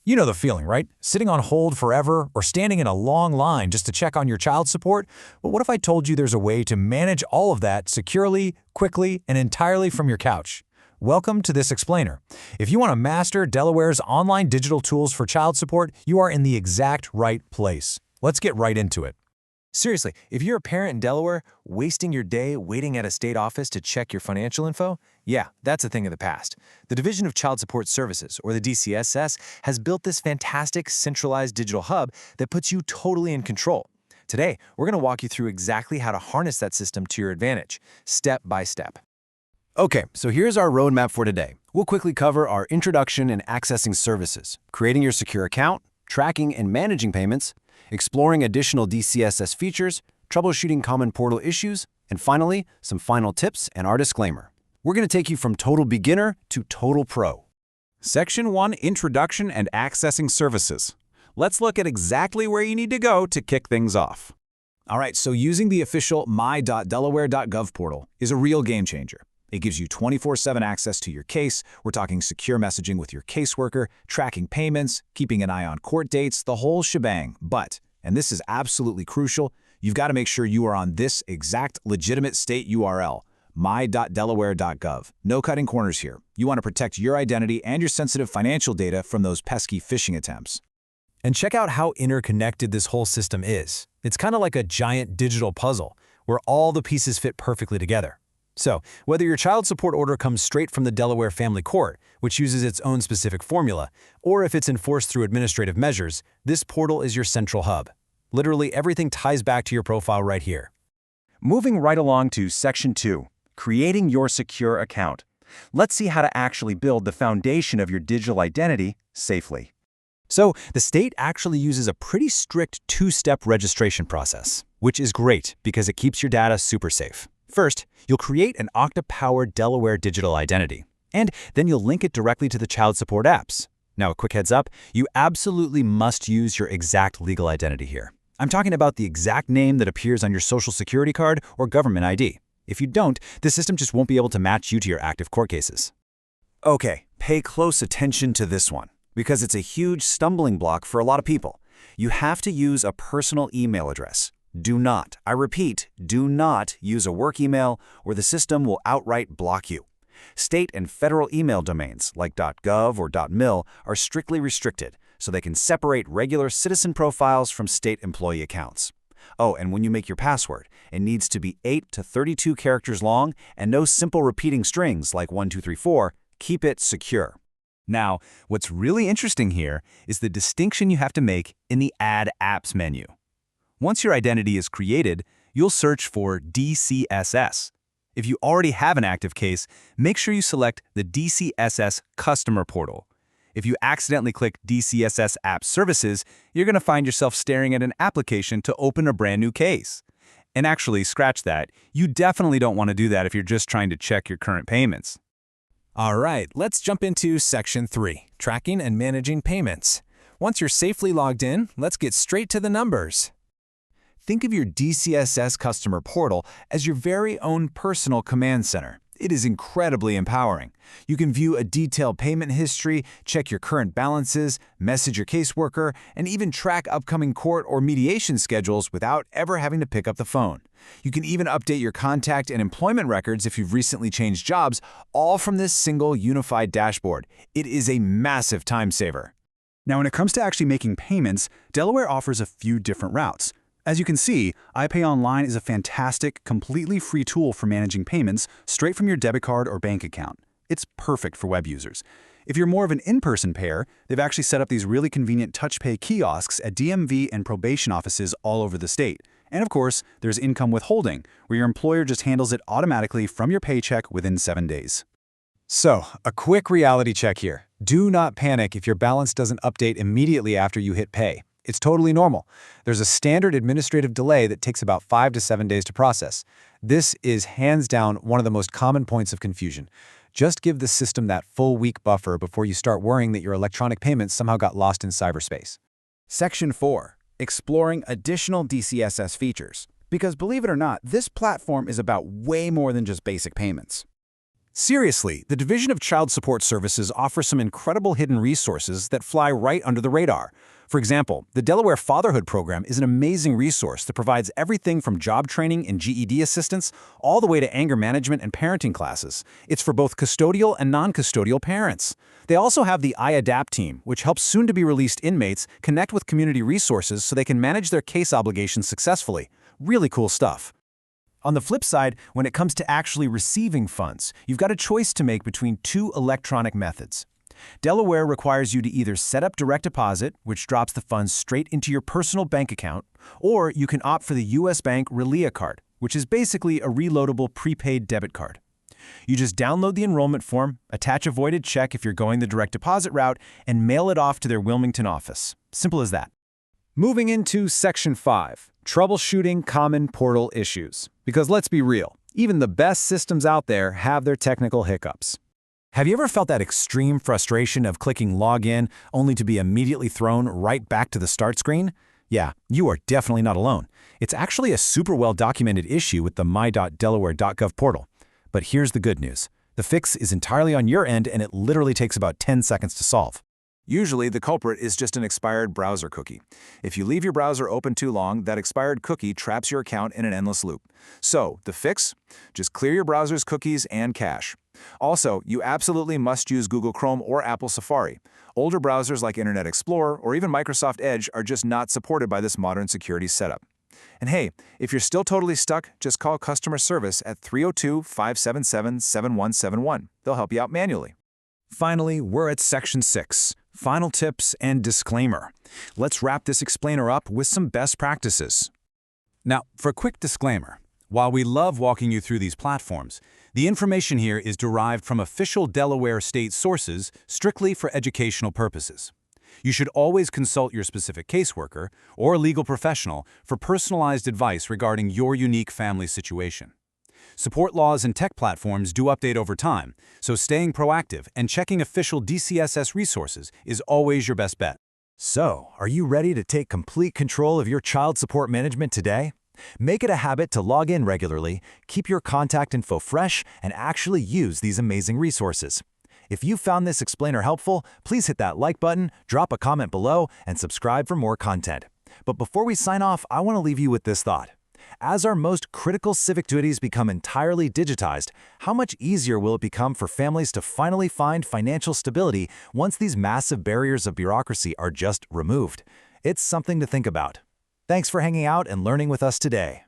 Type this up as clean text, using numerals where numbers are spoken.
You know the feeling, right? Sitting on hold forever or standing in a long line just to check on your child support? But what if I told you there's a way to manage all of that securely, quickly, and entirely from your couch? Welcome to this explainer. If you want to master Delaware's online digital tools for child support, you are in the exact right place. Let's get right into it. Seriously, if you're a parent in Delaware, wasting your day waiting at a state office to check your financial info? Yeah, that's a thing of the past. The Division of Child Support Services, or the DCSS, has built this fantastic centralized digital hub that puts you totally in control. Today, we're going to walk you through exactly how to harness that system to your advantage, step by step. Okay, so here's our roadmap for today. We'll quickly cover our introduction and accessing services, creating your secure account, tracking and managing payments, exploring additional DCSS features, troubleshooting common portal issues, and finally, some final tips and our disclaimer. We're going to take you from total beginner to total pro. Section 1, Introduction and Accessing Services. Let's look at exactly where you need to go to kick things off. All right, so using the official my.delaware.gov portal is a real game changer. It gives you 24/7 access to your case. We're talking secure messaging with your caseworker, tracking payments, keeping an eye on court dates, the whole shebang. But, and this is absolutely crucial, you've got to make sure you are on this exact legitimate state URL, my.delaware.gov. No cutting corners here. You want to protect your identity and your sensitive financial data from those pesky phishing attempts. And check out how interconnected this whole system is. It's kind of like a giant digital puzzle where all the pieces fit perfectly together. So, whether your child support order comes straight from the Delaware Family Court, which uses its own specific formula, or if it's enforced through administrative measures, this portal is your central hub. Literally everything ties back to your profile right here. Moving right along to Section 2, Creating Your Secure Account. Let's see how to actually build the foundation of your digital identity safely. So, the state actually uses a pretty strict two-step registration process, which is great because it keeps your data super safe. First, you'll create an Okta-powered Delaware digital identity, and then you'll link it directly to the child support apps. Now, a quick heads up, you absolutely must use your exact legal identity here. I'm talking about the exact name that appears on your social security card or government ID. If you don't, the system just won't be able to match you to your active court cases. Okay, pay close attention to this one, because it's a huge stumbling block for a lot of people. You have to use a personal email address. Do not, I repeat, do not use a work email or the system will outright block you. State and federal email domains like .gov or .mil are strictly restricted, so they can separate regular citizen profiles from state employee accounts. Oh, and when you make your password, it needs to be 8 to 32 characters long and no simple repeating strings like 1, 2, 3, 4. Keep it secure. Now, what's really interesting here is the distinction you have to make in the Add Apps menu. Once your identity is created, you'll search for DCSS. If you already have an active case, make sure you select the DCSS Customer Portal. If you accidentally click DCSS App Services, you're going to find yourself staring at an application to open a brand new case. And actually, scratch that. You definitely don't want to do that if you're just trying to check your current payments. All right, let's jump into Section 3, Tracking and Managing Payments. Once you're safely logged in, let's get straight to the numbers. Think of your DCSS customer portal as your very own personal command center. It is incredibly empowering. You can view a detailed payment history, check your current balances, message your caseworker, and even track upcoming court or mediation schedules without ever having to pick up the phone. You can even update your contact and employment records if you've recently changed jobs, all from this single unified dashboard. It is a massive time saver. Now, when it comes to actually making payments, Delaware offers a few different routes. As you can see, iPay Online is a fantastic, completely free tool for managing payments straight from your debit card or bank account. It's perfect for web users. If you're more of an in-person payer, they've actually set up these really convenient TouchPay kiosks at DMV and probation offices all over the state. And of course, there's income withholding, where your employer just handles it automatically from your paycheck within 7 days. So, a quick reality check here. Do not panic if your balance doesn't update immediately after you hit pay. It's totally normal. There's a standard administrative delay that takes about 5 to 7 days to process. This is hands down one of the most common points of confusion. Just give the system that full week buffer before you start worrying that your electronic payments somehow got lost in cyberspace. Section 4. Exploring additional DCSS features. Because believe it or not, this platform is about way more than just basic payments. Seriously, the Division of Child Support Services offers some incredible hidden resources that fly right under the radar. For example, the Delaware Fatherhood Program is an amazing resource that provides everything from job training and GED assistance all the way to anger management and parenting classes. It's for both custodial and non-custodial parents. They also have the iAdapt team, which helps soon-to-be-released inmates connect with community resources so they can manage their case obligations successfully. Really cool stuff. On the flip side, when it comes to actually receiving funds, you've got a choice to make between two electronic methods. Delaware requires you to either set up direct deposit, which drops the funds straight into your personal bank account, or you can opt for the U.S. Bank Relia card, which is basically a reloadable prepaid debit card. You just download the enrollment form, attach a voided check if you're going the direct deposit route, and mail it off to their Wilmington office. Simple as that. Moving into Section 5, Troubleshooting Common Portal Issues. Because let's be real, even the best systems out there have their technical hiccups. Have you ever felt that extreme frustration of clicking login only to be immediately thrown right back to the start screen? Yeah, you are definitely not alone. It's actually a super well-documented issue with the my.delaware.gov portal. But here's the good news. The fix is entirely on your end, and it literally takes about 10 seconds to solve. Usually, the culprit is just an expired browser cookie. If you leave your browser open too long, that expired cookie traps your account in an endless loop. So, the fix? Just clear your browser's cookies and cache. Also, you absolutely must use Google Chrome or Apple Safari. Older browsers like Internet Explorer or even Microsoft Edge are just not supported by this modern security setup. And hey, if you're still totally stuck, just call customer service at 302-577-7171. They'll help you out manually. Finally, we're at Section 6, Final Tips and Disclaimer. Let's wrap this explainer up with some best practices. Now, for a quick disclaimer, while we love walking you through these platforms, the information here is derived from official Delaware state sources strictly for educational purposes. You should always consult your specific caseworker or legal professional for personalized advice regarding your unique family situation. Support laws and tech platforms do update over time, so staying proactive and checking official DCSS resources is always your best bet. So, are you ready to take complete control of your child support management today? Make it a habit to log in regularly, keep your contact info fresh, and actually use these amazing resources. If you found this explainer helpful, please hit that like button, drop a comment below, and subscribe for more content. But before we sign off, I want to leave you with this thought. As our most critical civic duties become entirely digitized, how much easier will it become for families to finally find financial stability once these massive barriers of bureaucracy are just removed? It's something to think about. Thanks for hanging out and learning with us today.